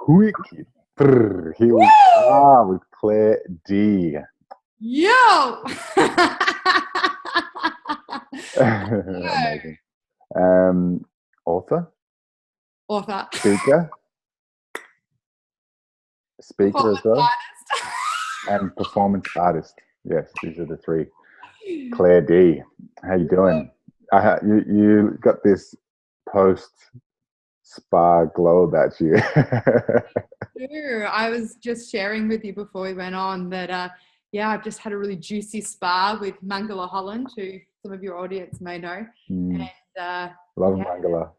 quick. Here we are with Clare Dea. Yo! Amazing. Author, speaker as well, and performance artist. Yes, these are the three. Clare Dea, how you doing? You got this post spa glow about you. I was just sharing with you before we went on that I've just had a really juicy spa with Mangala Holland, who some of your audience may know. And Love Mangala.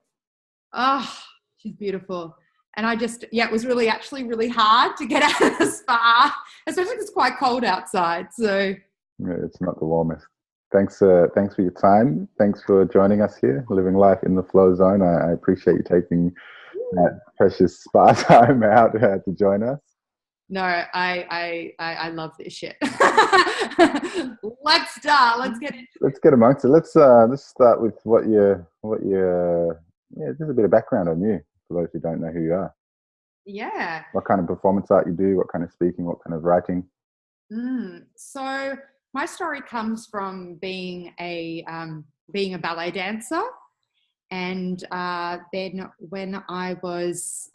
Oh, she's beautiful. And I just, it was actually really hard to get out of the spa, especially because it's quite cold outside. So yeah, it's not the warmest. Thanks for your time. Thanks for joining us here, living life in the flow zone. I appreciate you taking that precious spa time out to join us. No, I love this shit. Let's start. Let's get into it. Let's get amongst it. Let's start with what just a bit of background on you for those who don't know who you are. Yeah. What kind of performance art you do? What kind of speaking? What kind of writing? So my story comes from being a ballet dancer, and then when I was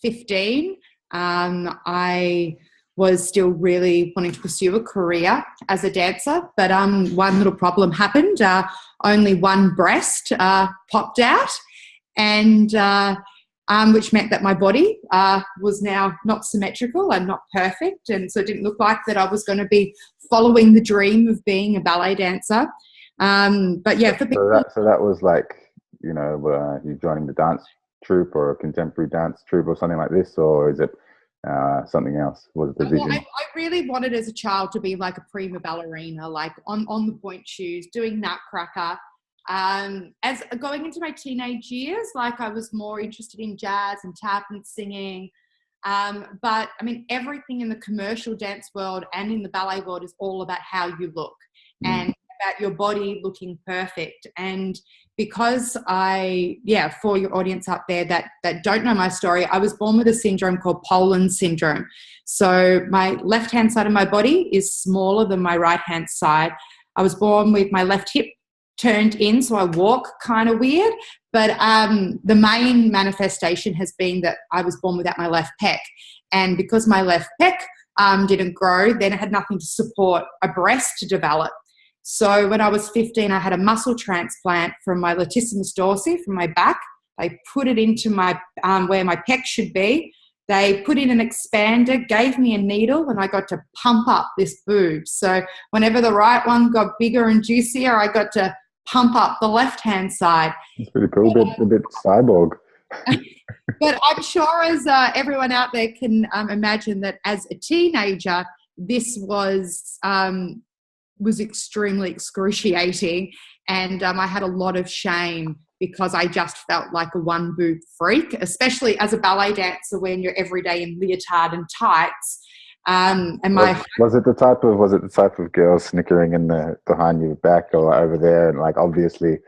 15, I was still really wanting to pursue a career as a dancer, but one little problem happened. Only one breast popped out, and which meant that my body was now not symmetrical and not perfect, and so it didn't look like that I was going to be following the dream of being a ballet dancer. But yeah, for people, so that was like, you joining the dance troupe or a contemporary dance troupe or something like this, or is it something else? Was the vision? I really wanted as a child to be like a prima ballerina, like on the point shoes, doing Nutcracker. As going into my teenage years, like I was more interested in jazz and tap and singing. But I mean, everything in the commercial dance world and in the ballet world is all about how you look and about your body looking perfect. And because for your audience out there that don't know my story, I was born with a syndrome called Poland syndrome. So my left-hand side of my body is smaller than my right-hand side. I was born with my left hip turned in, so I walk kind of weird. But the main manifestation has been that I was born without my left pec. And because my left pec didn't grow, then it had nothing to support a breast to develop. So when I was 15, I had a muscle transplant from my latissimus dorsi, from my back. They put it into my where my pec should be. They put in an expander, gave me a needle, and I got to pump up this boob. So whenever the right one got bigger and juicier, I got to pump up the left-hand side. It's pretty cool, a bit cyborg. But I'm sure as everyone out there can imagine that as a teenager, this was extremely excruciating, and I had a lot of shame because I just felt like a one boob freak, especially as a ballet dancer when you're every day in leotard and tights. Was it the type of girl snickering behind your back or over there and like obviously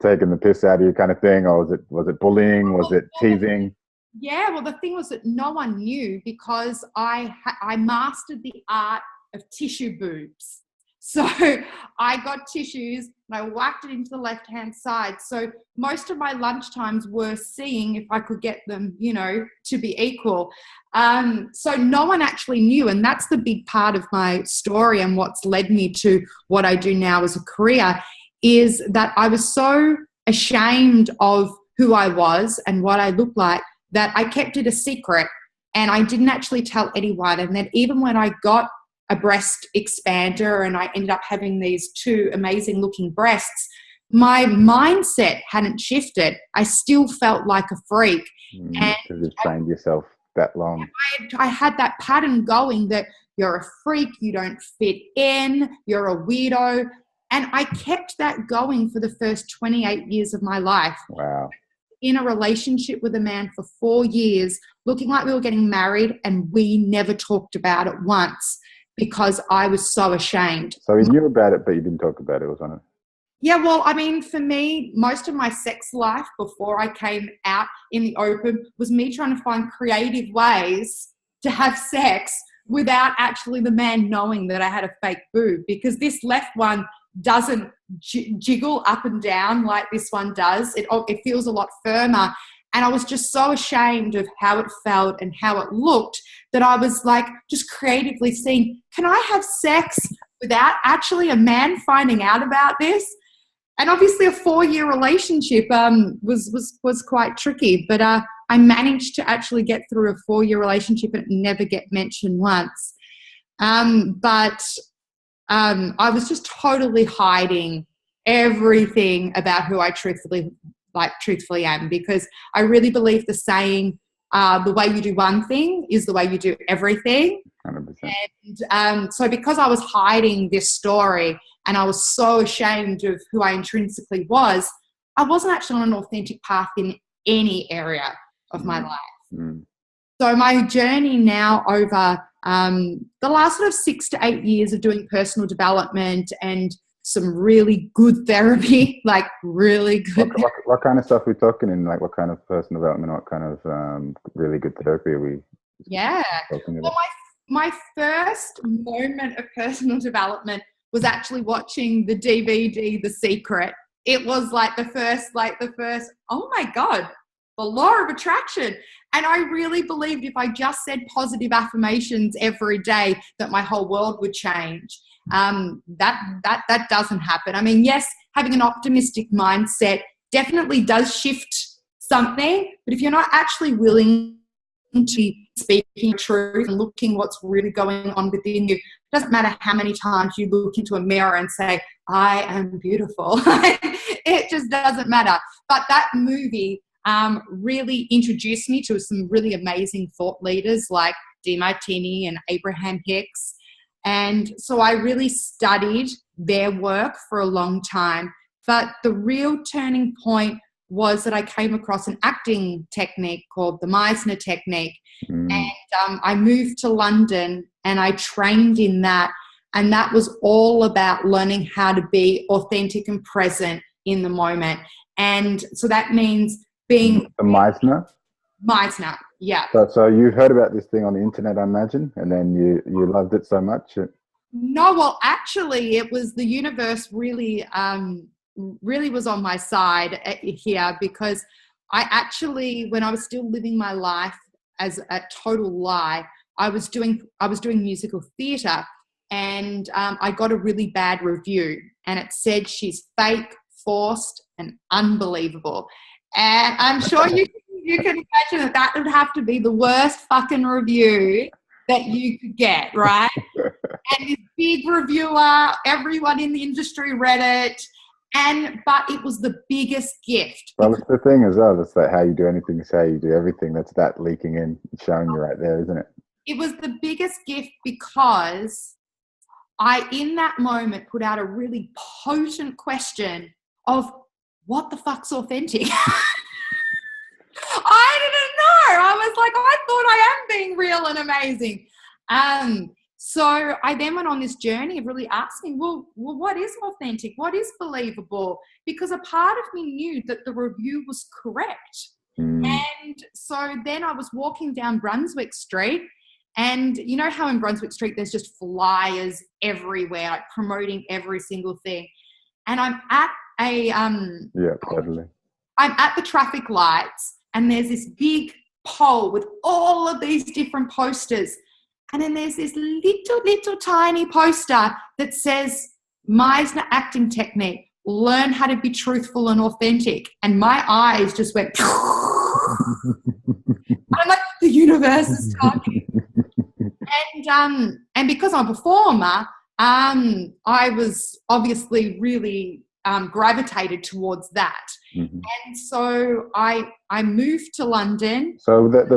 taking the piss out of you kind of thing, or was it bullying? Was it teasing? Yeah, well, the thing was that no one knew because I mastered the art of tissue boobs. So I got tissues and I whacked it into the left-hand side. So most of my lunchtimes were seeing if I could get them, to be equal. So no one actually knew. And that's the big part of my story and what's led me to what I do now as a career, is that I was so ashamed of who I was and what I looked like that I kept it a secret and I didn't actually tell anyone. And then even when I got a breast expander and I ended up having these two amazing looking breasts, my mindset hadn't shifted. I still felt like a freak. Because you've trained yourself that long. I had that pattern going that you're a freak, you don't fit in, you're a weirdo. And I kept that going for the first 28 years of my life. Wow. In a relationship with a man for 4 years, looking like we were getting married, and we never talked about it once because I was so ashamed. So you knew about it, but you didn't talk about it, wasn't it? Yeah, well, I mean, for me, most of my sex life before I came out in the open was me trying to find creative ways to have sex without actually the man knowing that I had a fake boob, because this left one doesn't jiggle up and down like this one does. It feels a lot firmer. And I was just so ashamed of how it felt and how it looked that I was like just creatively seeing, can I have sex without actually a man finding out about this? And obviously a 4-year relationship was quite tricky, but I managed to actually get through a 4-year relationship and it never get mentioned once. But I was just totally hiding everything about who I truthfully am, because I really believe the saying, the way you do one thing is the way you do everything. 100%. And so because I was hiding this story and I was so ashamed of who I intrinsically was, I wasn't actually on an authentic path in any area of my life. So my journey now over the last sort of 6 to 8 years of doing personal development and some really good therapy, like really good. What kind of stuff are we talking in? Like what kind of personal development? What kind of really good therapy are we talking about? Well, my first moment of personal development was actually watching the DVD, The Secret. It was like the first, oh my God, the law of attraction. And I really believed if I just said positive affirmations every day that my whole world would change. That doesn't happen. I mean, yes, having an optimistic mindset definitely does shift something, but if you're not actually willing to be speaking truth and looking what's really going on within you, it doesn't matter how many times you look into a mirror and say, I am beautiful. It just doesn't matter. But that movie really introduced me to some really amazing thought leaders like DeMartini and Abraham Hicks. And so I really studied their work for a long time. But the real turning point was that I came across an acting technique called the Meisner technique. And I moved to London and I trained in that. And that was all about learning how to be authentic and present in the moment. And so that means being... The Meisner? Meisner, yeah. So you heard about this thing on the internet, I imagine, and then you loved it so much? No, well, actually, it was the universe really was on my side here, because I actually, when I was still living my life as a total lie, I was doing musical theatre, and I got a really bad review, and it said she's fake, forced, and unbelievable. And I'm sure you can imagine that would have to be the worst fucking review that you could get, right? And this big reviewer, everyone in the industry read it, but it was the biggest gift. Well, it's the thing as well. It's like how you do anything is how you do everything. That's that leaking in, showing you right there, isn't it? It was the biggest gift because I, in that moment, put out a really potent question of what the fuck's authentic? I didn't know. I was like, I thought I am being real and amazing. So I then went on this journey of really asking, well, what is authentic? What is believable? Because a part of me knew that the review was correct. And so then I was walking down Brunswick Street, and you know how in Brunswick Street there's just flyers everywhere, like promoting every single thing. And I'm at totally. I'm at the traffic lights, and there's this big pole with all of these different posters. And then there's this little tiny poster that says, Meisner acting technique, learn how to be truthful and authentic. And my eyes just went, I'm like, the universe is talking. And because I'm a performer, I was obviously really gravitated towards that. And so I moved to London. So the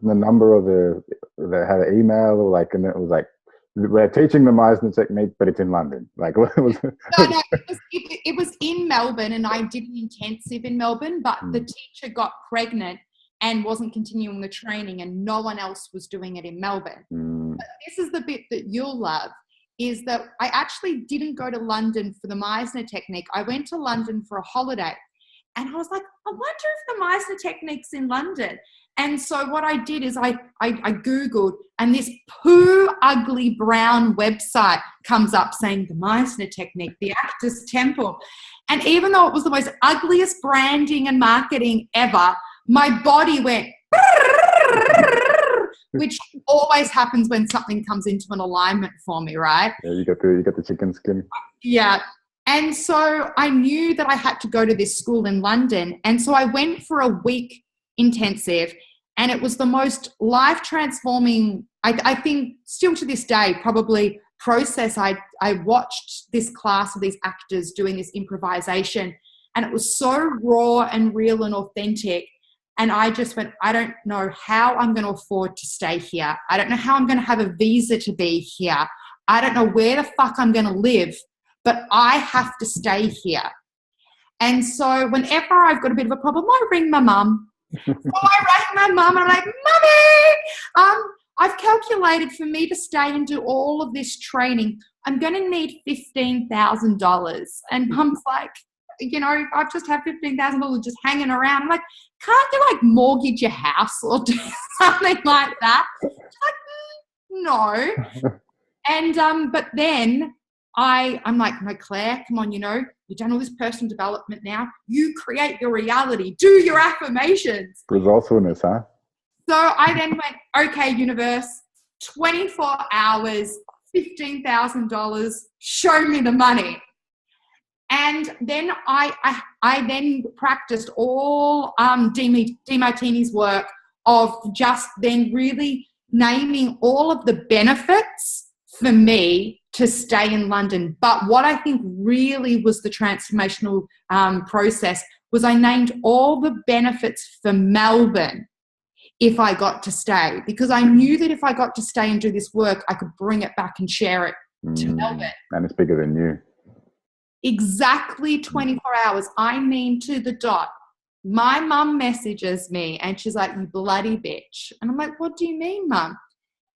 number of they had an email, or like, and it was like, we're teaching the Meisner technique, but it's in London. Like, what was it? No, it was in Melbourne, and I did an intensive in Melbourne, but the teacher got pregnant and wasn't continuing the training, and no one else was doing it in Melbourne. But this is the bit that you'll love. is that I actually didn't go to London for the Meisner technique. I went to London for a holiday. And I was like, I wonder if the Meisner technique's in London. And so what I did is I Googled, and this poo ugly brown website comes up saying the Meisner technique, the Actors Temple. And even though it was the most ugliest branding and marketing ever, my body went, which always happens when something comes into an alignment for me, right? Yeah, you got the chicken skin. Yeah. And so I knew that I had to go to this school in London. And so I went for a week intensive, and it was the most life transforming, I think still to this day, probably process. I watched this class of these actors doing this improvisation, and it was so raw and real and authentic. And I just went, I don't know how I'm going to afford to stay here. I don't know how I'm going to have a visa to be here. I don't know where the fuck I'm going to live, but I have to stay here. And so whenever I've got a bit of a problem, I ring my mum. So I rang my mum and I'm like, Mummy, I've calculated for me to stay and do all of this training, I'm going to need $15,000. And Mum's like, you know, I've just had $15,000 just hanging around. I'm like, can't you like mortgage your house or do something like that? She's like, no. And but then I'm like, no, Claire, come on, you know, you've done all this personal development now. You create your reality. Do your affirmations. Resourcefulness, huh? So I then went, okay, universe, 24 hours, $15,000, show me the money. And then I then practiced all DeMartini's work of just then really naming all of the benefits for me to stay in London. But what I think really was the transformational process was I named all the benefits for Melbourne if I got to stay, because I knew that if I got to stay and do this work, I could bring it back and share it to Melbourne. And it's bigger than you. Exactly 24 hours. I mean, to the dot. My mum messages me and she's like, you bloody bitch. And I'm like, what do you mean, Mum?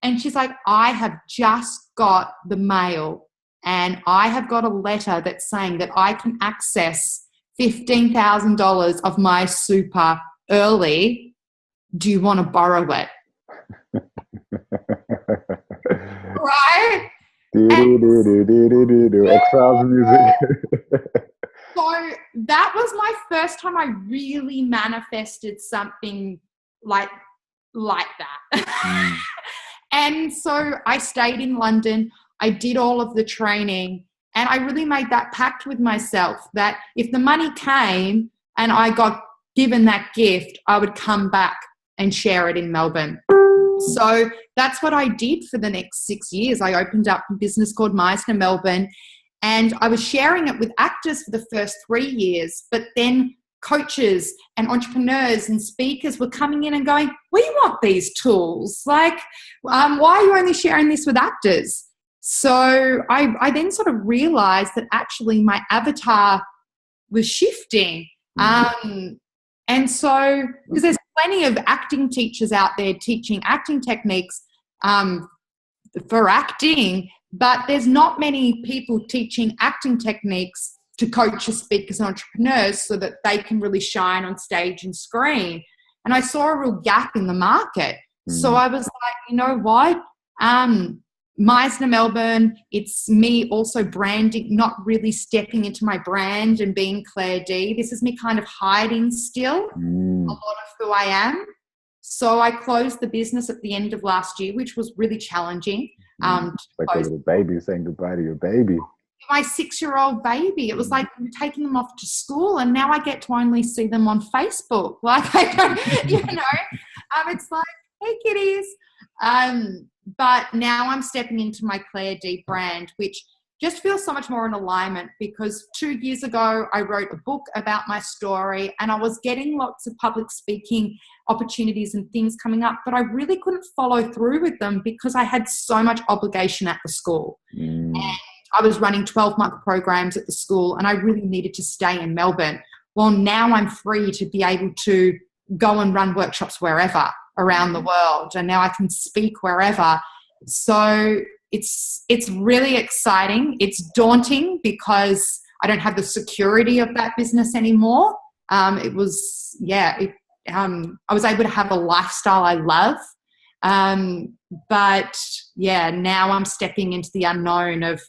And she's like, I have just got the mail and I have got a letter that's saying that I can access $15,000 of my super early. Do you want to borrow it? Right? X-Files music. So that was my first time I really manifested something like that. And so I stayed in London. I did all of the training, and I really made that pact with myself that if the money came and I got given that gift, I would come back and share it in Melbourne. So that's what I did for the next 6 years. I opened up a business called Meisner Melbourne, and I was sharing it with actors for the first 3 years, but then coaches and entrepreneurs and speakers were coming in and going, we want these tools. Like, why are you only sharing this with actors? So I then sort of realized that actually my avatar was shifting. And so, because there's plenty of acting teachers out there teaching acting techniques for acting, but there's not many people teaching acting techniques to coaches, speakers, and entrepreneurs so that they can really shine on stage and screen. And I saw a real gap in the market. So I was like, you know what? Meisner Melbourne, it's me also branding, not really stepping into my brand and being Clare Dea. This is me kind of hiding still a lot of who I am. So I closed the business at the end of last year, which was really challenging. Like a little baby saying goodbye to your baby. My 6-year-old baby. It was like taking them off to school, and now I get to only see them on Facebook. Like, I don't, you know, it's like, hey, kiddies. But now I'm stepping into my Clare Dea brand, which just feels so much more in alignment, because 2 years ago I wrote a book about my story and I was getting lots of public speaking opportunities and things coming up, but I really couldn't follow through with them because I had so much obligation at the school. And I was running 12-month programs at the school and I really needed to stay in Melbourne. Well, now I'm free to be able to go and run workshops wherever around the world, and now I can speak wherever. So it's really exciting. It's daunting because I don't have the security of that business anymore. I was able to have a lifestyle I love. But yeah, now I'm stepping into the unknown of.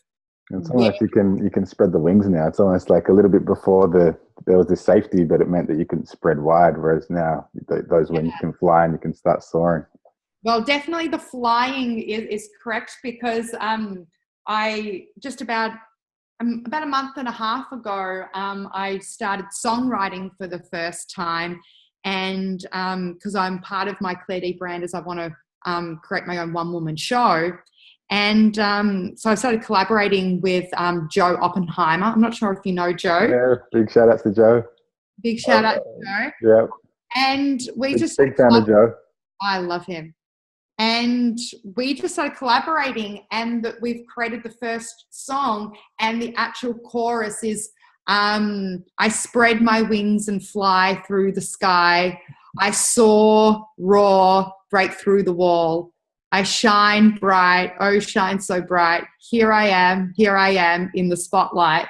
It's almost you can spread the wings now. It's almost like a little bit before there was this safety, but it meant that you couldn't spread wide. Whereas now those wings can fly and you can start soaring. Well, definitely the flying is correct, because I just about a month and a half ago, I started songwriting for the first time, and because I'm part of my Clare Dea brand, as I want to create my own one-woman show. And so I started collaborating with Joe Oppenheimer. I'm not sure if you know Joe. Yeah, big shout out to Joe. Big shout out to Joe. Yeah. And we just big fan of Joe. I love him. And we just started collaborating, and that we've created the first song, and the actual chorus is I spread my wings and fly through the sky. I soar, roar, break through the wall. I shine bright, oh shine so bright. Here I am in the spotlight.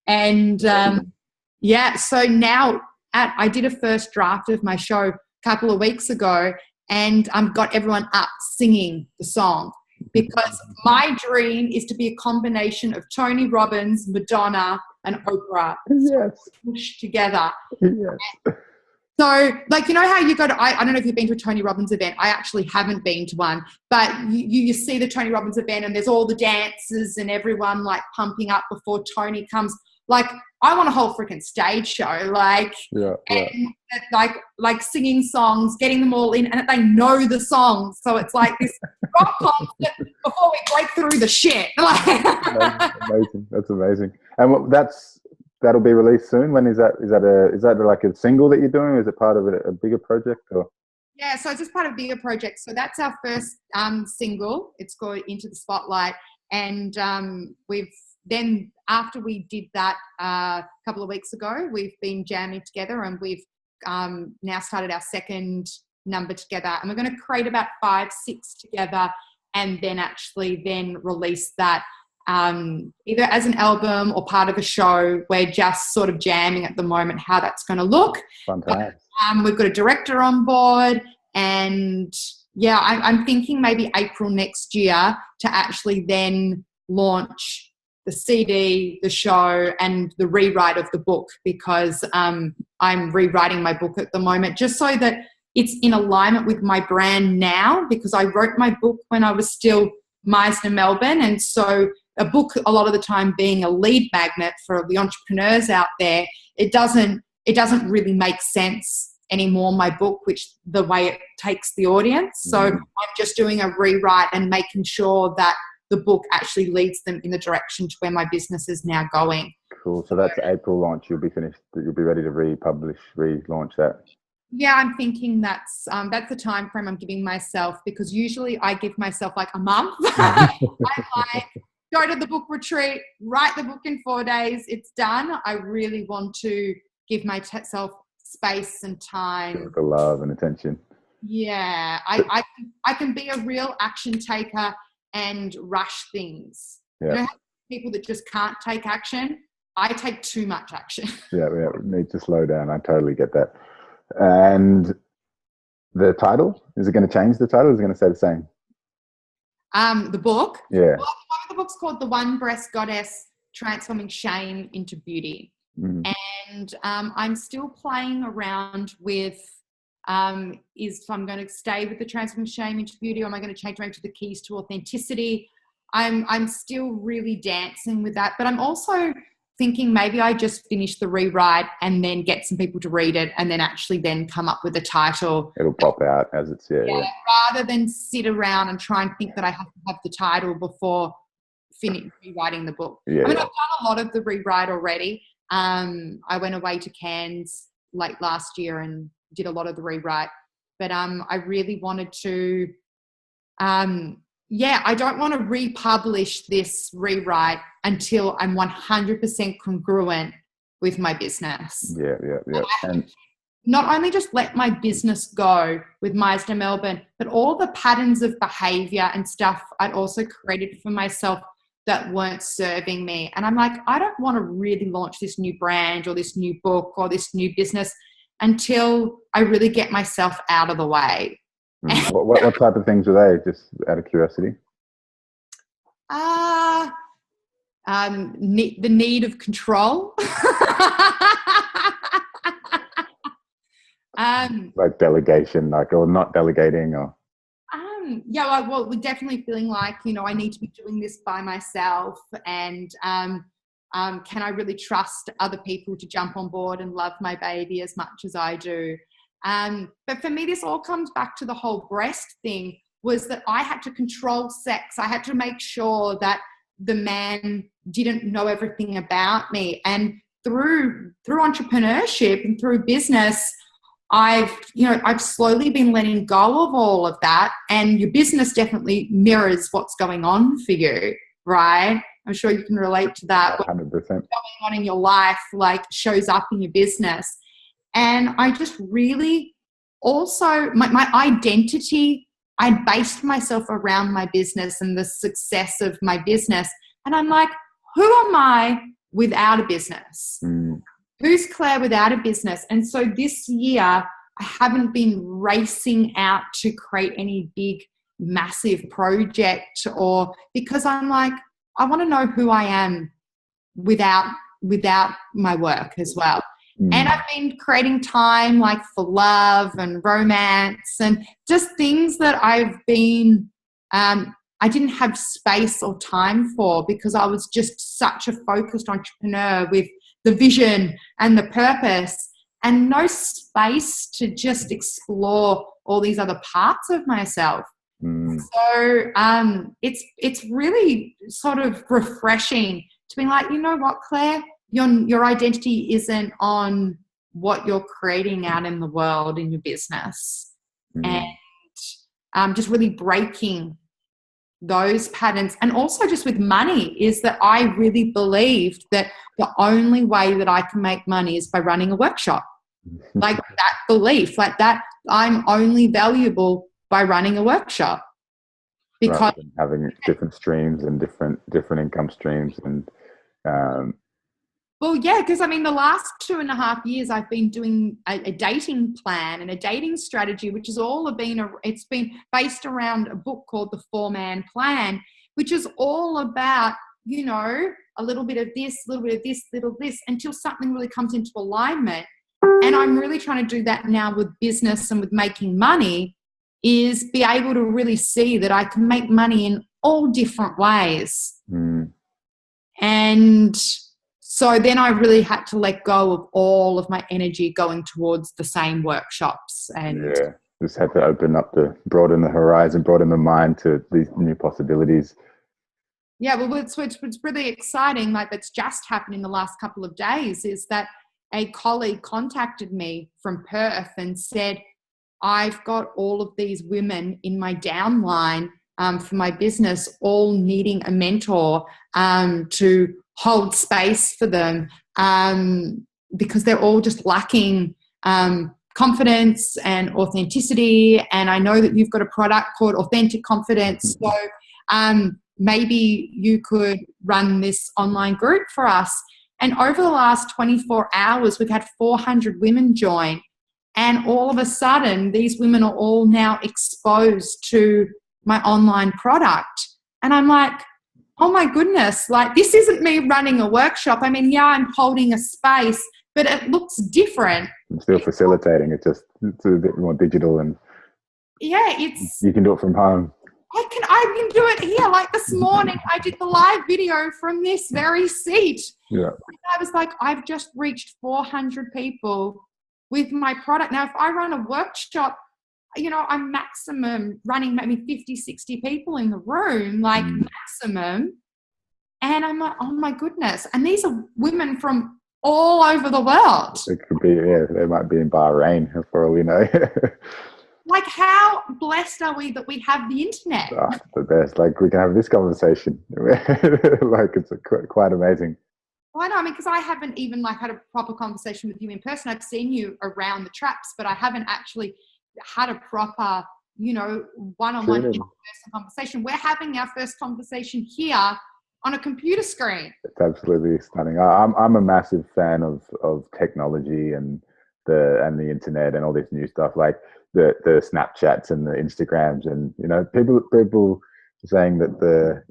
And so now I did a first draft of my show a couple of weeks ago, and got everyone up singing the song, because my dream is to be a combination of Tony Robbins, Madonna, and Oprah. Yes. Pushed together. Yes. So, like, you know how you go to, I don't know if you've been to a Tony Robbins event. I actually haven't been to one, but you see the Tony Robbins event, and there's all the dancers and everyone like pumping up before Tony comes. Like, I want a whole freaking stage show, like, like singing songs, getting them all in, and they know the songs. So it's like this rock concert before we break through the shit. Amazing. That's amazing. And that'll be released soon. When is that? Is that like a single that you're doing, or is it part of a bigger project? Or? Yeah, so it's just part of a bigger project. So that's our first single. It's called Into the Spotlight. And then after we did that a couple of weeks ago, we've been jamming together, and we've now started our second number together. And we're going to create about 5-6 together, and then actually release that either as an album or part of a show. We're just sort of jamming at the moment how that's going to look. Fantastic. We've got a director on board, and yeah, I'm thinking maybe April next year to actually then launch the CD, the show, and the rewrite of the book, because I'm rewriting my book at the moment, just so that it's in alignment with my brand now, because I wrote my book when I was still Meisner Melbourne. And so a book, a lot of the time, being a lead magnet for the entrepreneurs out there, it doesn't really make sense anymore, my book, which the way it takes the audience. So I'm just doing a rewrite and making sure that the book actually leads them in the direction to where my business is now going. Cool. So that's April launch. You'll be finished. You'll be ready to relaunch that. Yeah, I'm thinking that's the time frame I'm giving myself, because usually I give myself like a month. I like go to the book retreat, write the book in 4 days, it's done. I really want to give myself space and time. The love and attention. Yeah, I can be a real action taker and rush things. Yeah. You know, people that just can't take action. I take too much action. Yeah, we need to slow down. I totally get that. And the title, is it going to change the title, or is it going to stay the same? The book? Yeah. Well, the book's called The One Breast Goddess, Transforming Shame into Beauty. And I'm still playing around with if I'm going to stay with the Transforming Shame into Beauty, or am I going to change around to the Keys to Authenticity? I'm still really dancing with that, but I'm also thinking maybe I just finish the rewrite and then get some people to read it, and then actually then come up with a title. It'll pop out as it's rather than sit around and try and think that I have to have the title before rewriting the book. I've done a lot of the rewrite already. I went away to Cairns late last year and did a lot of the rewrite, but I really wanted to I don't want to republish this rewrite until I'm 100% congruent with my business. Yeah. not only just let my business go with Meisner Melbourne, but all the patterns of behavior and stuff I'd also created for myself that weren't serving me. And I'm like, I don't want to really launch this new brand or this new book or this new business until I really get myself out of the way. What type of things were they, just out of curiosity? The need of control. Like delegation, or not delegating, or yeah, well, we're definitely feeling like, I need to be doing this by myself, and can I really trust other people to jump on board and love my baby as much as I do? But for me, this all comes back to the whole breast thing, was that I had to control sex. I had to make sure that the man didn't know everything about me. And through entrepreneurship and through business, I've slowly been letting go of all of that, and your business definitely mirrors what's going on for you, right? I'm sure you can relate to that. 100%. What's going on in your life, like, shows up in your business. And I just really also, my identity, I based myself around my business and the success of my business. And I'm like, who am I without a business? Who's Claire without a business? And so this year, I haven't been racing out to create any big, massive project, or because I'm like, I want to know who I am without my work as well. And I've been creating time, like, for love and romance and just things that I've been, I didn't have space or time for, because I was just such a focused entrepreneur with the vision and the purpose, and no space to just explore all these other parts of myself. So it's really sort of refreshing to be like, you know what, Claire, your identity isn't on what you're creating out in the world in your business. And just really breaking those patterns. And also just with money, is that I really believed that the only way that I can make money is by running a workshop. Like, that belief, like that I'm only valuable by running a workshop. Because having different streams and different income streams. And well, yeah, because I mean, the last 2.5 years I've been doing a dating plan and a dating strategy, which is it's been based around a book called The 4-Man Plan, which is all about, a little bit of this, a little bit of this, little this, until something really comes into alignment. And I'm really trying to do that now with business and with making money, is be able to really see that I can make money in all different ways. And so then I really had to let go of all of my energy going towards the same workshops. And just had to broaden the horizon, broaden the mind to these new possibilities. Yeah, well, it's really exciting. Like, that's just happened in the last couple of days, is that a colleague contacted me from Perth and said, I've got all of these women in my downline for my business, all needing a mentor to hold space for them, because they're all just lacking confidence and authenticity. And I know that you've got a product called Authentic Confidence. So maybe you could run this online group for us. And over the last 24 hours, we've had 400 women join. And all of a sudden, these women are all now exposed to my online product. And I'm like, oh my goodness, like, this isn't me running a workshop. I mean, yeah, I'm holding a space, but it looks different. I'm still facilitating. It's a bit more digital, and you can do it from home. I can do it here. Like, this morning, I did the live video from this very seat. Yeah. I was like, I've just reached 400 people with my product. Now, if I run a workshop, I'm maximum running maybe 50, 60 people in the room, like maximum. And I'm like, oh my goodness. And these are women from all over the world. It could be, they might be in Bahrain, for all we know. Like, how blessed are we that we have the internet? Oh, the best. Like, we can have this conversation. Like, it's quite amazing. Well, I know, I mean, because I haven't even like had a proper conversation with you in person. I've seen you around the traps, but I haven't actually had a proper, you know, one-on-one in-person conversation. We're having our first conversation here on a computer screen. It's absolutely stunning. I'm a massive fan of technology and the internet and all this new stuff, like the Snapchats and the Instagrams, and you know, people saying that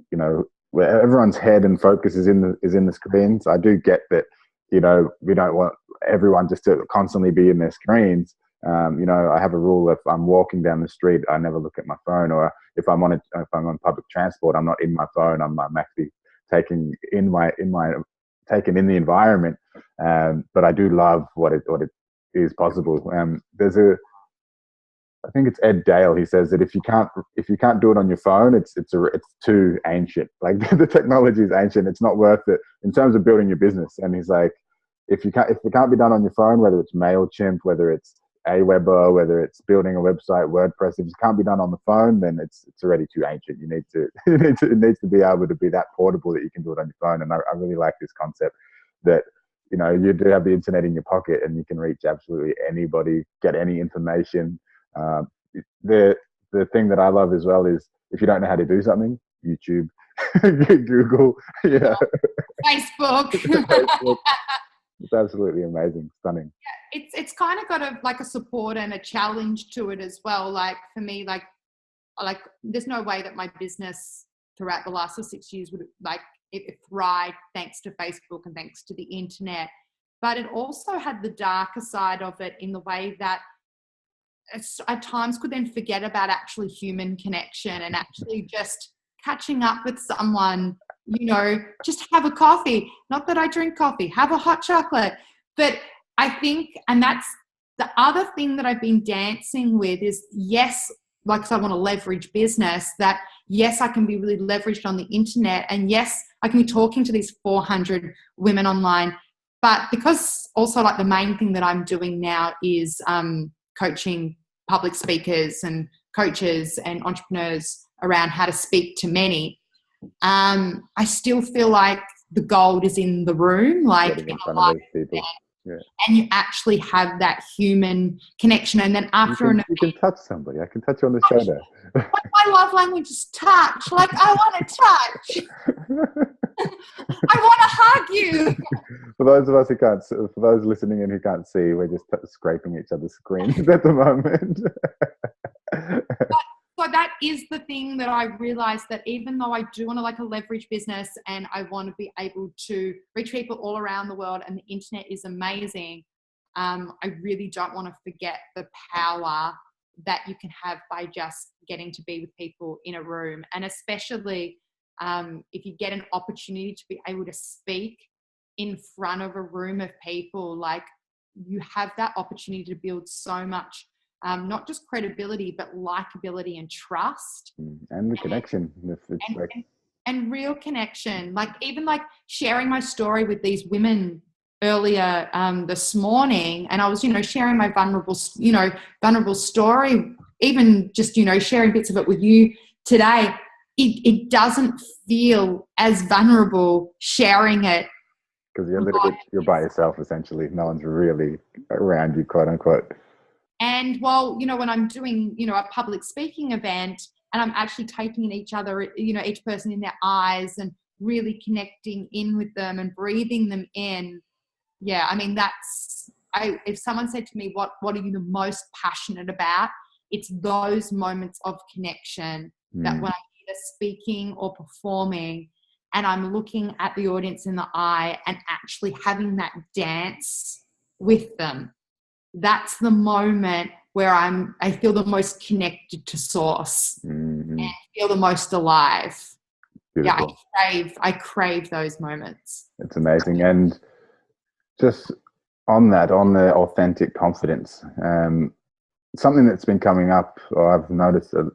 where everyone's head and focus is in the screens. I do get that, you know, we don't want everyone just to constantly be in their screens. You know, I have a rule: if I'm walking down the street, I never look at my phone, or if I'm on public transport, I'm not in my phone. I'm actually taking in the environment. But I do love what it is possible. I think it's Ed Dale. He says that if you can't do it on your phone, it's too ancient. Like the technology is ancient. It's not worth it in terms of building your business. And he's like, if it can't be done on your phone, whether it's MailChimp, whether it's Aweber, whether it's building a website, WordPress, if it can't be done on the phone, then it's already too ancient. It needs to be able to be that portable that you can do it on your phone. And I really like this concept that, you know, you do have the internet in your pocket and you can reach absolutely anybody, get any information. The thing that I love as well is if you don't know how to do something, YouTube, Google, yeah, Facebook. Facebook. It's absolutely amazing, stunning. Yeah, it's kind of got a support and a challenge to it as well. Like for me, like there's no way that my business throughout the last 6 years would it thrived thanks to Facebook and thanks to the internet. But it also had the darker side of it in the way that at times could then forget about actually human connection and actually just catching up with someone, you know, just have a coffee. Not that I drink coffee, have a hot chocolate. But I think, and that's the other thing that I've been dancing with is, yes, like, 'cause I want to leverage business, that yes, I can be really leveraged on the internet. And yes, I can be talking to these 400 women online. But because also like the main thing that I'm doing now is coaching public speakers and coaches and entrepreneurs around how to speak to many. I still feel like the gold is in the room, like in front of those people. Yeah. And you actually have that human connection. And then after you can touch somebody. I can touch you on the shoulder. My love language is touch. Like, I want to touch. I want to hug you. For those of us for those listening in who can't see, we're just scraping each other's screens at the moment. So that is the thing that I realized, that even though I do want to a leverage business and I want to be able to reach people all around the world, and the internet is amazing, I really don't want to forget the power that you can have by just getting to be with people in a room. And especially if you get an opportunity to be able to speak in front of a room of people, like, you have that opportunity to build so much, not just credibility, but likability and trust. And the connection. And real connection. Like, even like sharing my story with these women earlier this morning, and I was, sharing my vulnerable story, even just, sharing bits of it with you today. It doesn't feel as vulnerable sharing it. Because you're by yourself, essentially. No one's really around you, quote unquote. And when I'm doing, a public speaking event, and I'm actually taking in each person in their eyes and really connecting in with them and breathing them in. Yeah, I mean, if someone said to me, what are you the most passionate about? It's those moments of connection that when I'm either speaking or performing and I'm looking at the audience in the eye and actually having that dance with them, that's the moment where I feel the most connected to source and feel the most alive. Beautiful. Yeah, I crave those moments. It's amazing. And just on the authentic confidence, something that's been coming up, or I've noticed a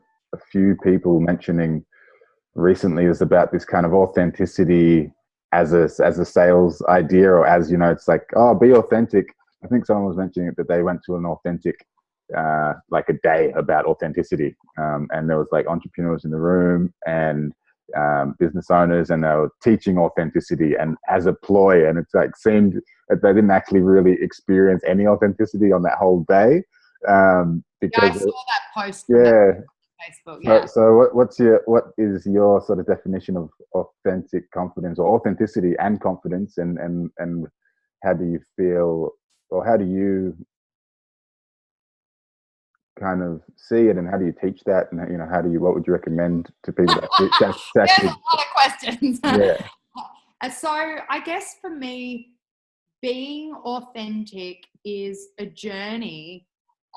few people mentioning recently, is about this kind of authenticity as a sales idea, or as, it's like, oh, be authentic. I think someone was mentioning that they went to an authentic, like a day about authenticity. And there was like entrepreneurs in the room, and business owners, and they were teaching authenticity and as a ploy, and it's like seemed that they didn't actually really experience any authenticity on that whole day. Because I saw that post from yeah. Facebook. Yeah. So what is your sort of definition of authentic confidence, or authenticity and confidence, and how do you feel, or how do you kind of see it, and how do you teach that, and what would you recommend to people that There's a lot of questions. Yeah. So I guess for me, being authentic is a journey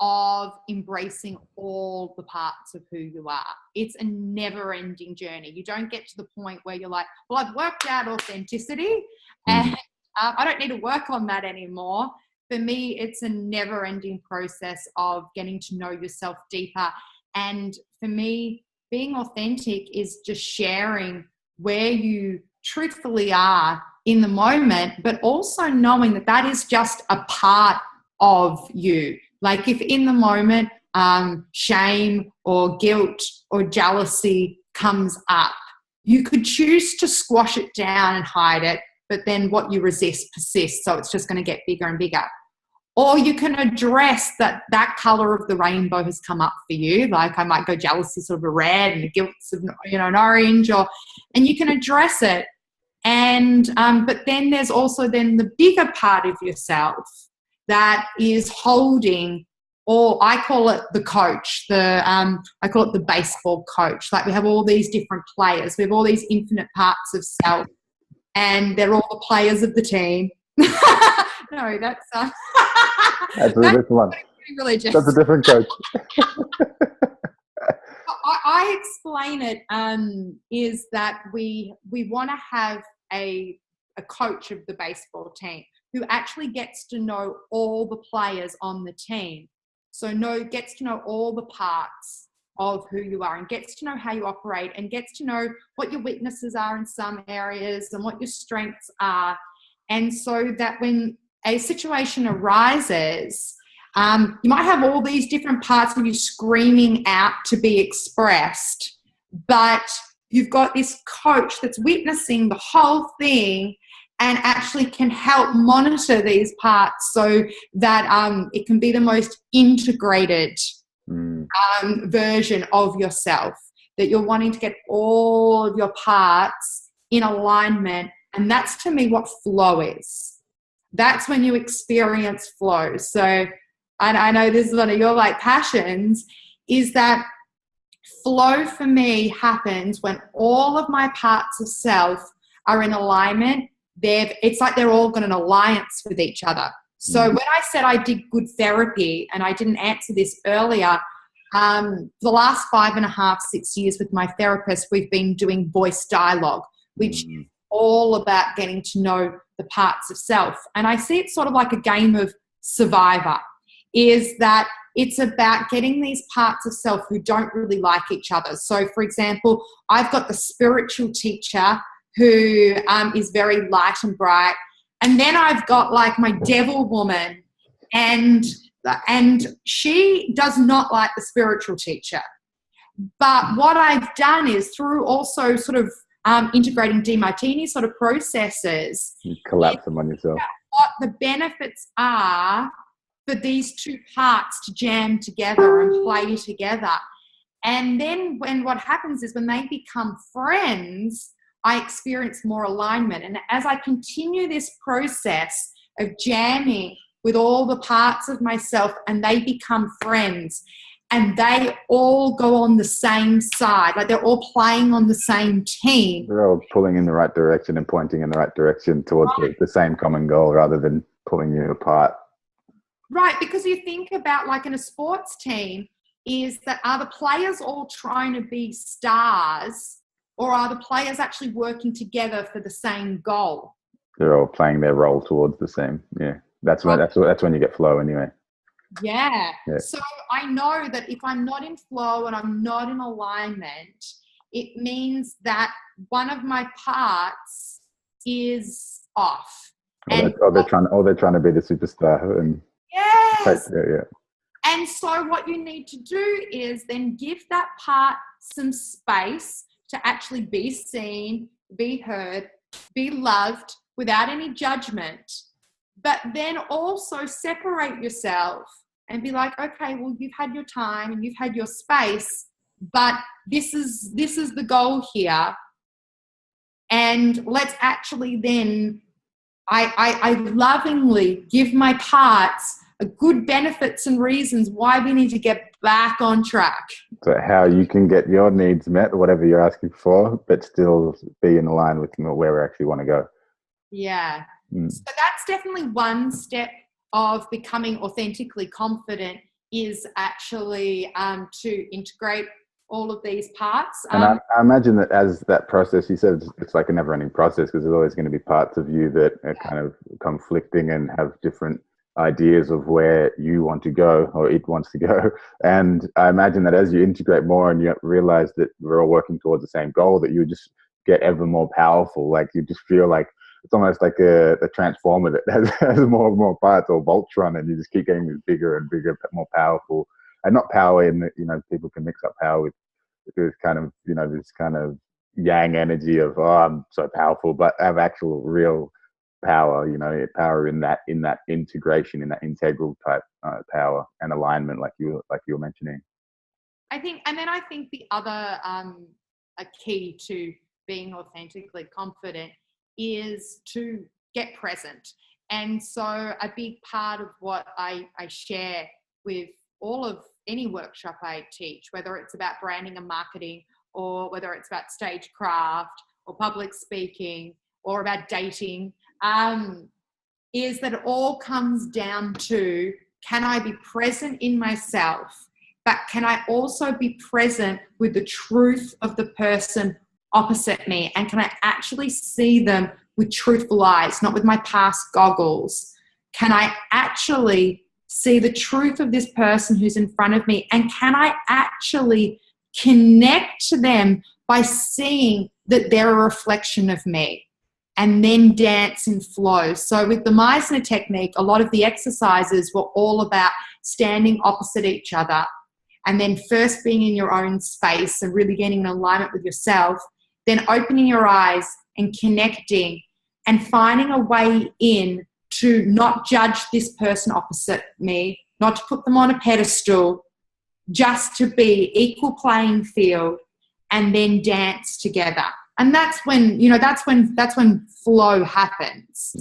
of embracing all the parts of who you are. It's a never-ending journey. You don't get to the point where you're like, well, I've worked out authenticity and I don't need to work on that anymore. For me, it's a never-ending process of getting to know yourself deeper. And for me, being authentic is just sharing where you truthfully are in the moment, but also knowing that that is just a part of you. Like if in the moment, shame or guilt or jealousy comes up, you could choose to squash it down and hide it, but then what you resist persists, so it's just going to get bigger and bigger. Or you can address that color of the rainbow has come up for you. Like I might go jealousy sort of a red and the guilt's of an orange, and you can address it. And but then there's also then the bigger part of yourself that is holding, or I call it the coach. I call it the baseball coach. Like we have all these different players. We have all these infinite parts of self, and they're all the players of the team. No, that's a different one. Religious. That's a different coach. I explain it is that we want to have a coach of the baseball team who actually gets to know all the players on the team. So gets to know all the parts of who you are and gets to know how you operate and gets to know what your weaknesses are in some areas and what your strengths are. And so that when a situation arises, you might have all these different parts of you screaming out to be expressed, but you've got this coach that's witnessing the whole thing and actually can help monitor these parts so that it can be the most integrated version of yourself, that you're wanting to get all of your parts in alignment. And that's, to me, what flow is. That's when you experience flow. So I know this is one of your passions, is that flow for me happens when all of my parts of self are in alignment. It's like they're all got an alliance with each other. So when I said I did good therapy, and I didn't answer this earlier, for the last 5.5, 6 years with my therapist, we've been doing voice dialogue, which is all about getting to know the parts of self. And I see it sort of like a game of Survivor, is that it's about getting these parts of self who don't really like each other. So, for example, I've got the spiritual teacher who is very light and bright. And then I've got my devil woman, and she does not like the spiritual teacher. But what I've done is, through also sort of integrating DeMartini sort of processes, you collapse them on yourself. What the benefits are for these two parts to jam together and play together. And then what happens is when they become friends, I experience more alignment. And as I continue this process of jamming with all the parts of myself and they become friends and they all go on the same side, like they're all playing on the same team. They're all pulling in the right direction and pointing in the right direction towards the same common goal, rather than pulling you apart. Right, because you think about in a sports team, is that are the players all trying to be stars, or are the players actually working together for the same goal? They're all playing their role towards the same. Yeah, that's when you get flow anyway. Yeah. So I know that if I'm not in flow and I'm not in alignment, it means that one of my parts is off. They're trying to be the superstar. And yes. Yeah. And so what you need to do is then give that part some space to actually be seen, be heard, be loved without any judgment, but then also separate yourself and be like, okay, well, you've had your time and you've had your space, but this is the goal here. And let's actually then, I lovingly give my parts a good benefits and reasons why we need to get back on track. So how you can get your needs met, whatever you're asking for, but still be in line with where we actually want to go. Yeah. So that's definitely one step of becoming authentically confident, is actually to integrate all of these parts. And I imagine that as that process, you said it's like a never-ending process, because there's always going to be parts of you that are kind of conflicting and have different ideas of where you want to go or it wants to go. And I imagine that as you integrate more and you realize that we're all working towards the same goal, that you just get ever more powerful. Like you just feel like it's almost like a transformer that has more and more parts, or Voltron, and you just keep getting bigger and bigger, more powerful. And not power in that, people can mix up power with this kind of, this kind of yang energy of, oh, I'm so powerful, but have actual real power, power in that integration, in that integral type power and alignment, like you were mentioning. I think the other a key to being authentically confident is to get present. And so a big part of what I share with all of any workshop I teach, whether it's about branding and marketing, or whether it's about stagecraft or public speaking or about dating, is that it all comes down to, can I be present in myself, but can I also be present with the truth of the person opposite me? And can I actually see them with truthful eyes, not with my past goggles? Can I actually see the truth of this person who's in front of me? And can I actually connect to them by seeing that they're a reflection of me? And then dance in flow. So with the Meisner technique, a lot of the exercises were all about standing opposite each other, and then first being in your own space and really getting in alignment with yourself, then opening your eyes and connecting and finding a way in to not judge this person opposite me, not to put them on a pedestal, just to be equal playing field, and then dance together. And that's when, that's when flow happens.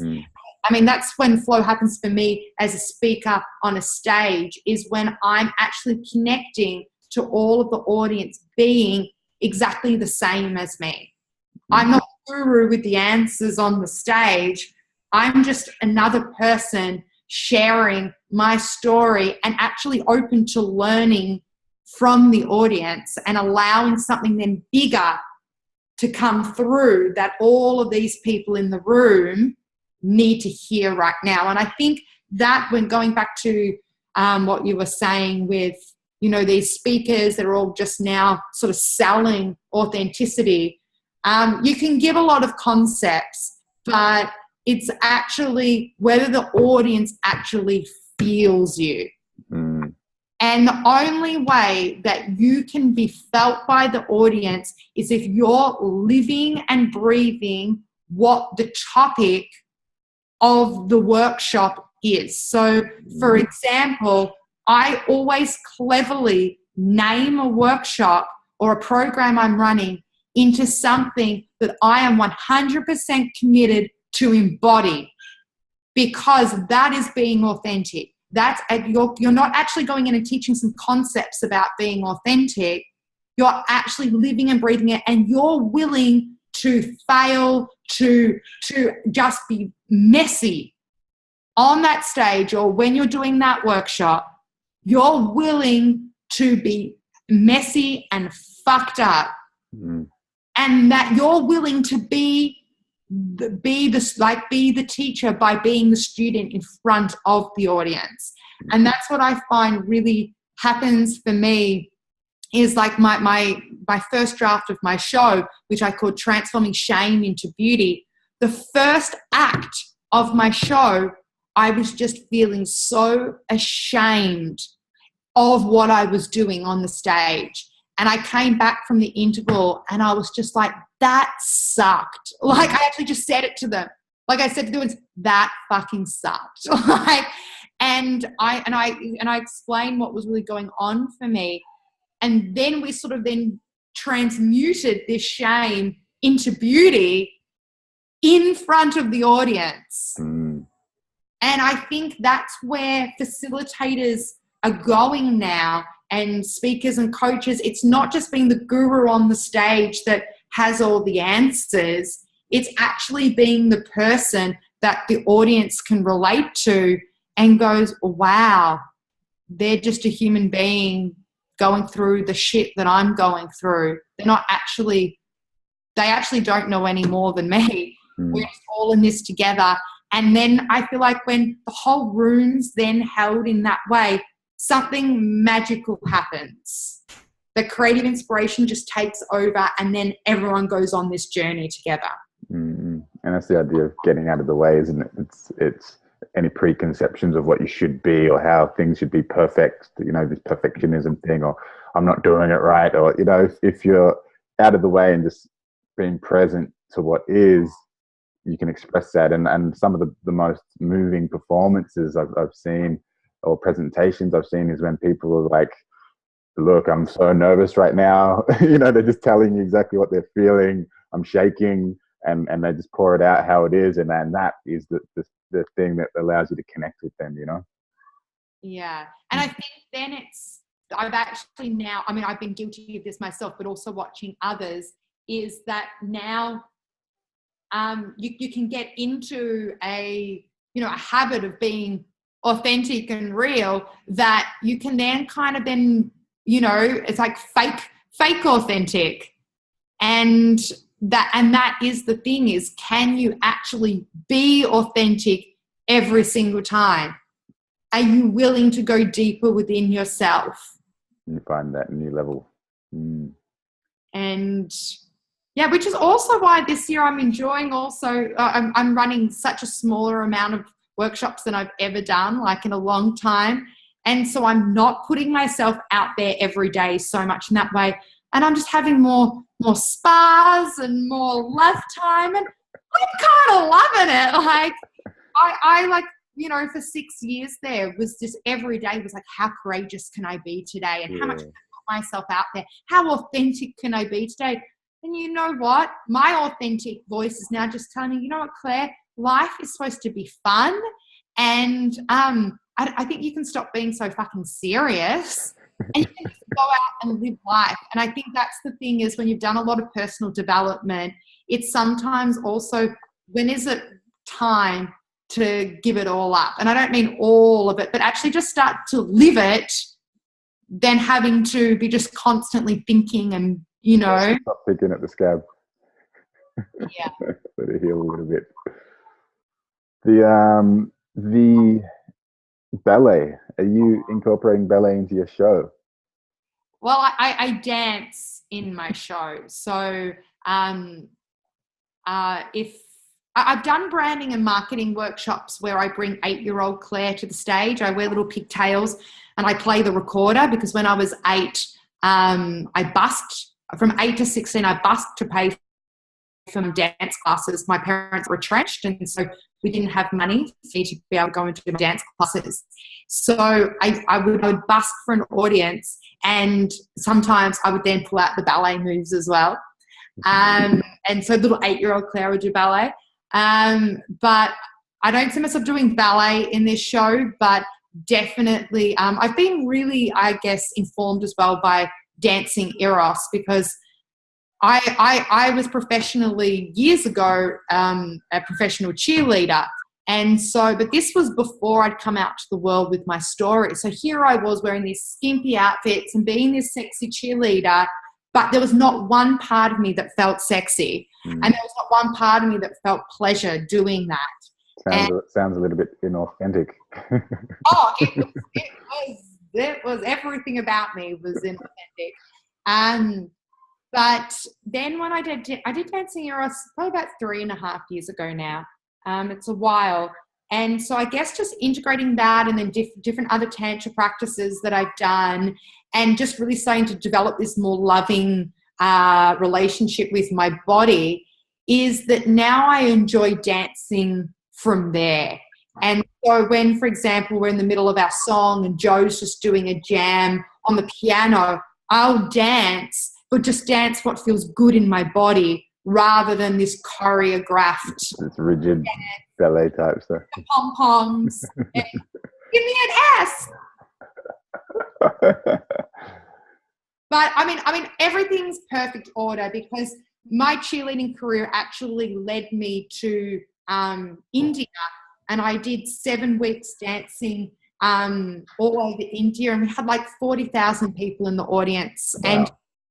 I mean, that's when flow happens for me as a speaker on a stage, is when I'm actually connecting to all of the audience being exactly the same as me. I'm not the guru with the answers on the stage. I'm just another person sharing my story and actually open to learning from the audience and allowing something then bigger to come through that all of these people in the room need to hear right now. And I think that, when going back to what you were saying with, these speakers that are all just now sort of selling authenticity, you can give a lot of concepts, but it's actually whether the audience actually feels you. And the only way that you can be felt by the audience is if you're living and breathing what the topic of the workshop is. So, for example, I always cleverly name a workshop or a program I'm running into something that I am 100% committed to embody, because that is being authentic. That's you're not actually going in and teaching some concepts about being authentic. You're actually living and breathing it, and you're willing to fail, to just be messy on that stage, or when you're doing that workshop. You're willing to be messy and fucked up, and that you're willing to be the teacher by being the student in front of the audience. And that's what I find really happens for me, is like my first draft of my show, which I called Transforming Shame into Beauty. The first act of my show, I was just feeling so ashamed of what I was doing on the stage. And I came back from the interval and I was just like, that sucked. Like, I actually just said it to them. Like I said to the ones, that fucking sucked. Like, and I explained what was really going on for me. And then we sort of then transmuted this shame into beauty in front of the audience. And I think that's where facilitators are going now, and speakers and coaches. It's not just being the guru on the stage that has all the answers. It's actually being the person that the audience can relate to and goes, wow, they're just a human being going through the shit that I'm going through. They actually don't know any more than me. We're just all in this together. And then I feel like when the whole room's then held in that way, something magical happens. The creative inspiration just takes over, and then everyone goes on this journey together. And that's the idea of getting out of the way, isn't it? It's any preconceptions of what you should be or how things should be perfect, you know, this perfectionism thing, or I'm not doing it right, or, you know, if you're out of the way and just being present to what is, you can express that. And some of the most moving performances I've seen, or presentations I've seen, is when people are like, look, I'm so nervous right now. You know, they're just telling you exactly what they're feeling. I'm shaking, and they just pour it out how it is. And then that is the thing that allows you to connect with them, you know? Yeah. And I think then I've actually now, I mean, I've been guilty of this myself, but also watching others, is that now you can get into a habit of being authentic and real, that you can then kind of it's like fake authentic. And that is the thing, is can you actually be authentic every single time? Are you willing to go deeper within yourself? You find that new level. And yeah, which is also why this year I'm enjoying also, I'm running such a smaller amount of workshops than I've ever done, like in a long time. And so I'm not putting myself out there every day so much in that way. And I'm just having more spas and more love time. And I'm kind of loving it. Like, I like, for 6 years there was just every day was like, how courageous can I be today? And how much can I put myself out there? How authentic can I be today? And you know what? My authentic voice is now just telling me, you know what, Claire, life is supposed to be fun. And I think you can stop being so fucking serious and you can just go out and live life. And I think that's the thing, is when you've done a lot of personal development, it's sometimes also, when is it time to give it all up? And I don't mean all of it, but actually just start to live it, than having to be just constantly thinking and, Stop thinking at the scab. Yeah. Let it heal a little bit. The ballet, are you incorporating ballet into your show? Well, I dance in my show. So if I've done branding and marketing workshops where I bring 8-year-old Claire to the stage, I wear little pigtails and I play the recorder, because when I was 8, I busked. From 8 to 16, I busked to pay for dance classes. My parents were retrenched, and so we didn't have money for me to be able to go into dance classes. So I would busk for an audience, and sometimes I would then pull out the ballet moves as well. And so little 8-year-old Claire would do ballet. But I don't see myself doing ballet in this show, but definitely I've been really, I guess, informed as well by dancing Eros, because I was professionally, years ago, a professional cheerleader. And so, but this was before I'd come out to the world with my story. So here I was wearing these skimpy outfits and being this sexy cheerleader, but there was not one part of me that felt sexy. And there was not one part of me that felt pleasure doing that. Sounds a little bit inauthentic. Oh, it was everything about me was inauthentic. But then when I did Dancing Eros probably about 3.5 years ago now. It's a while. And so I guess just integrating that, and then different other tantra practices that I've done, and just really starting to develop this more loving relationship with my body, is that now I enjoy dancing from there. And so when, for example, we're in the middle of our song and Joe's just doing a jam on the piano, I'll dance, but just dance what feels good in my body rather than this choreographed. It's rigid ballet type stuff. Pom-poms. Give me an S. But I mean, everything's perfect order, because my cheerleading career actually led me to India, and I did 7 weeks dancing all over India, and we had like 40,000 people in the audience. Wow. And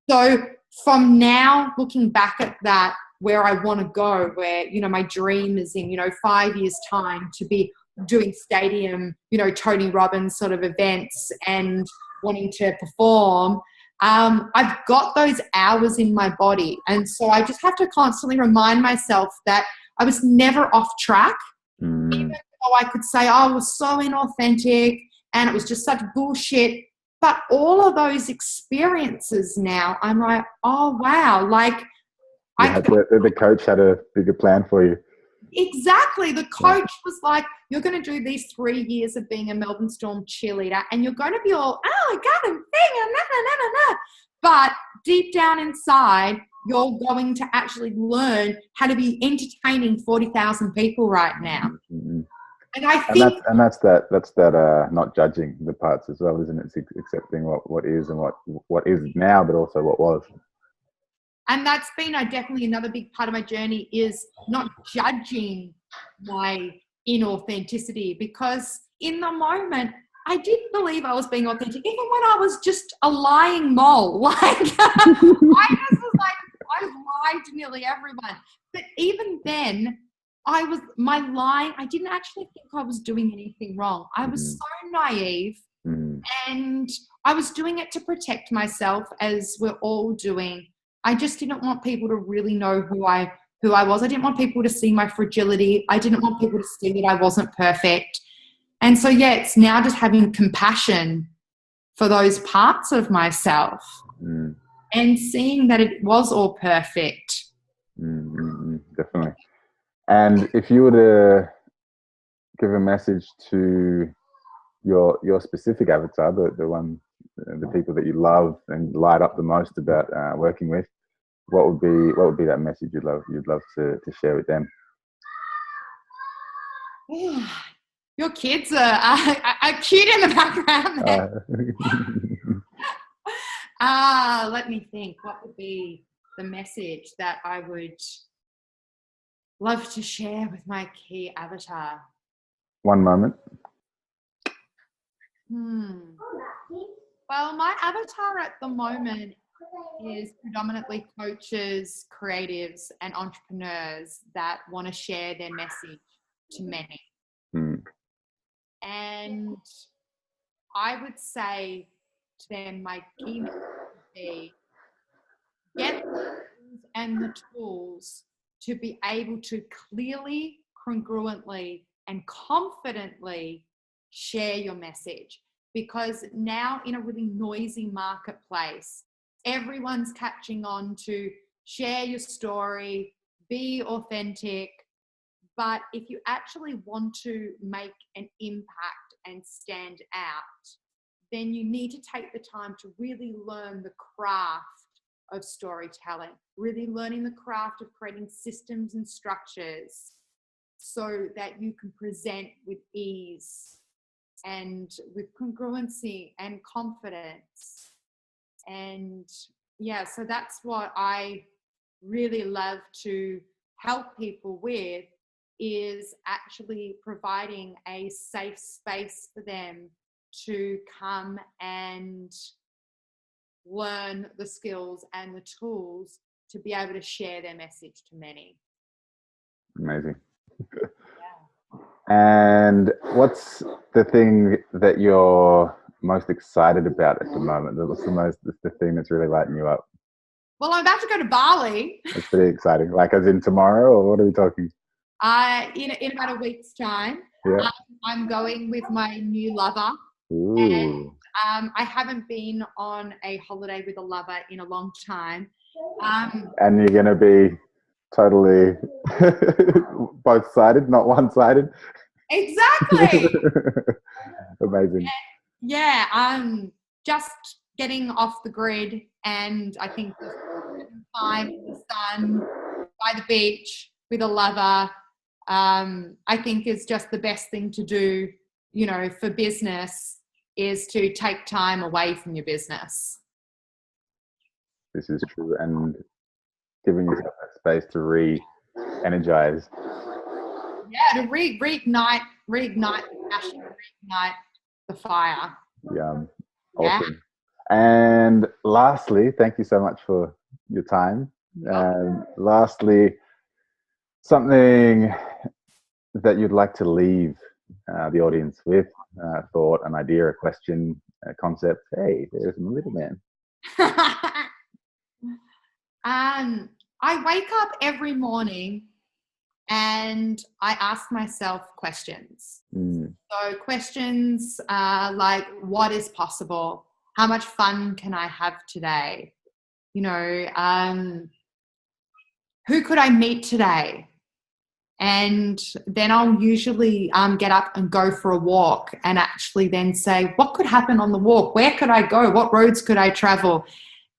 so from now, looking back at that, where I want to go, where, you know, my dream is in, 5 years' time to be doing stadium, Tony Robbins sort of events and wanting to perform. I've got those hours in my body. And so I just have to constantly remind myself that I was never off track. Even though I could say, oh, I was so inauthentic and it was just such bullshit. But all of those experiences now, I'm like, oh, wow. Like, the coach had a bigger plan for you. Exactly. The coach was like, you're going to do these 3 years of being a Melbourne Storm cheerleader, and you're going to be all, oh, I got him, but deep down inside, you're going to actually learn how to be entertaining 40,000 people right now. Mm-hmm. And I think, that's that not judging the parts as well, isn't it? It's accepting what is and what is now, but also what was. And that's been definitely another big part of my journey, is not judging my inauthenticity, because in the moment, I did believe I was being authentic, even when I was just a lying mole. Like, I just was like, I lied to nearly everyone. But even then, I didn't actually think I was doing anything wrong. I was so naive, and I was doing it to protect myself, as we're all doing. I just didn't want people to really know who I was. I didn't want people to see my fragility. I didn't want people to see that I wasn't perfect. And so, it's now just having compassion for those parts of myself and seeing that it was all perfect. Definitely. And if you were to give a message to your specific avatar, the people that you love and light up the most about working with, what would be that message you'd love to share with them? Your kids are cute in the background there. Let me think. What would be the message that I would love to share with my key avatar? One moment. Well, my avatar at the moment is predominantly coaches, creatives, and entrepreneurs that want to share their message to many. And I would say to them, my key message would be, get the tools and the tools to be able to clearly, congruently, and confidently share your message. Because now, in a really noisy marketplace, everyone's catching on to share your story, be authentic. But if you actually want to make an impact and stand out, then you need to take the time to really learn the craft of storytelling, really learning the craft of creating systems and structures so that you can present with ease and with congruency and confidence. And so that's what I really love to help people with, is actually providing a safe space for them to come and learn the skills and the tools to be able to share their message to many. Amazing. And what's the thing that you're most excited about at the moment? What's the thing that's really lighting you up? Well, I'm about to go to Bali. That's pretty exciting. Like as in tomorrow, or what are we talking? In about a week's time. Yeah. I'm going with my new lover. Ooh. And I haven't been on a holiday with a lover in a long time. And you're going to be totally both-sided, not one-sided. Exactly. Amazing. Yeah, just getting off the grid, and I think the time in the sun, by the beach, with a lover, I think is just the best thing to do, for business, is to take time away from your business. This is true. And giving yourself that space to re-energize. Yeah, to reignite the passion, reignite the fire. Yeah. Awesome. And lastly, thank you so much for your time. Lastly, something that you'd like to leave the audience with, a thought, an idea, a question, a concept. Hey, there's my little man. I wake up every morning and I ask myself questions. So questions like, what is possible? How much fun can I have today? Who could I meet today? And then I'll usually get up and go for a walk and actually then say, what could happen on the walk? Where could I go? What roads could I travel?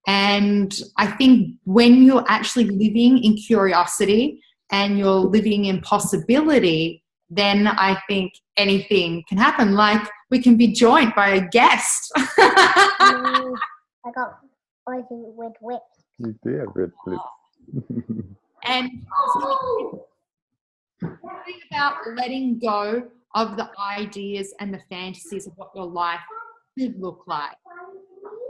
And I think when you're actually living in curiosity and you're living in possibility, then I think anything can happen. Like we can be joined by a guest. I got red lips. You do have red lips. And think about letting go of the ideas and the fantasies of what your life should look like,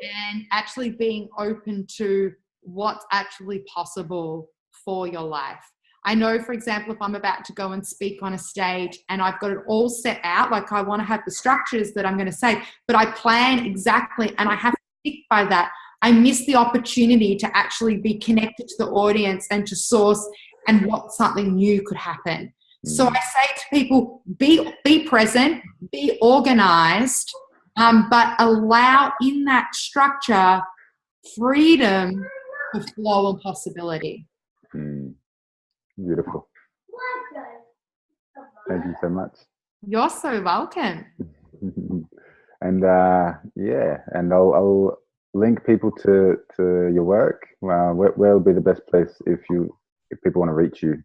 and actually being open to what's actually possible for your life. I know, for example, if I'm about to go and speak on a stage and I've got it all set out, like I want to have the structures that I'm going to say, but I plan exactly and I have to stick by that, I miss the opportunity to actually be connected to the audience and to source and what something new could happen. So I say to people, be present, be organized, but allow in that structure freedom for flow and possibility. Beautiful. Thank you so much. You're so welcome. And and I'll link people to your work. Where will be the best place if people want to reach you?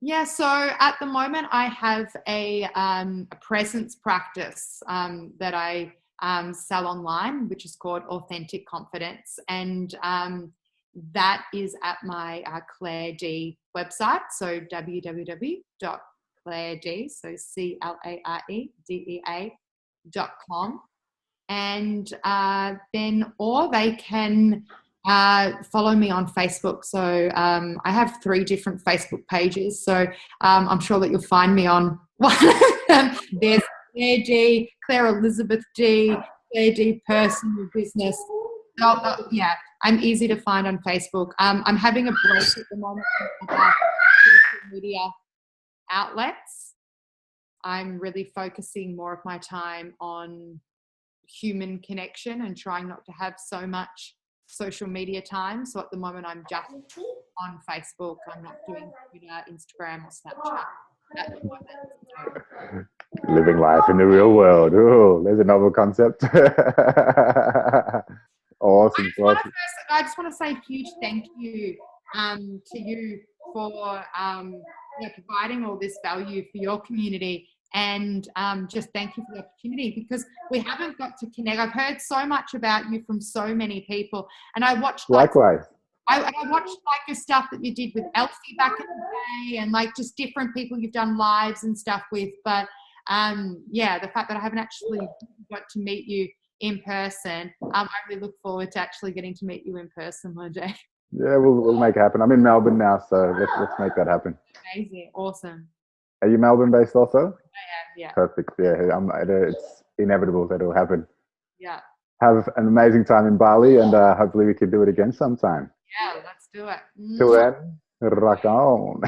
Yeah, so at the moment I have a presence practice that I sell online, which is called Authentic Confidence, and that is at my Clare Dea website, so www.claredea, so CLAREDEA.com, and then, or they can follow me on Facebook. So I have 3 different Facebook pages, so I'm sure that you'll find me on one of them. There's Clare Dea, Clare Elizabeth Dea, Clare Dea Personal Business. So, yeah, I'm easy to find on Facebook. I'm having a break at the moment with social media outlets. I'm really focusing more of my time on human connection and trying not to have so much social media time. So at the moment I'm just on Facebook. I'm not doing Twitter, Instagram or Snapchat at the moment. Living life in the real world. Oh, there's a novel concept. Awesome. I just want to say a huge thank you to you for providing all this value for your community, and just thank you for the opportunity, because we haven't got to connect. I've heard so much about you from so many people, and I watched likewise. I watched like your stuff that you did with Elfie back in the day, and like just different people you've done lives and stuff with. But the fact that I haven't actually got to meet you in person, I really look forward to actually getting to meet you in person one day. Yeah, we'll make it happen. I'm in Melbourne now, so let's make that happen. Amazing, awesome. Are you Melbourne based also? I am, yeah. Perfect. Yeah, it's inevitable that it'll happen. Yeah. Have an amazing time in Bali, and hopefully we can do it again sometime. Yeah, let's do it. Till then, rock on.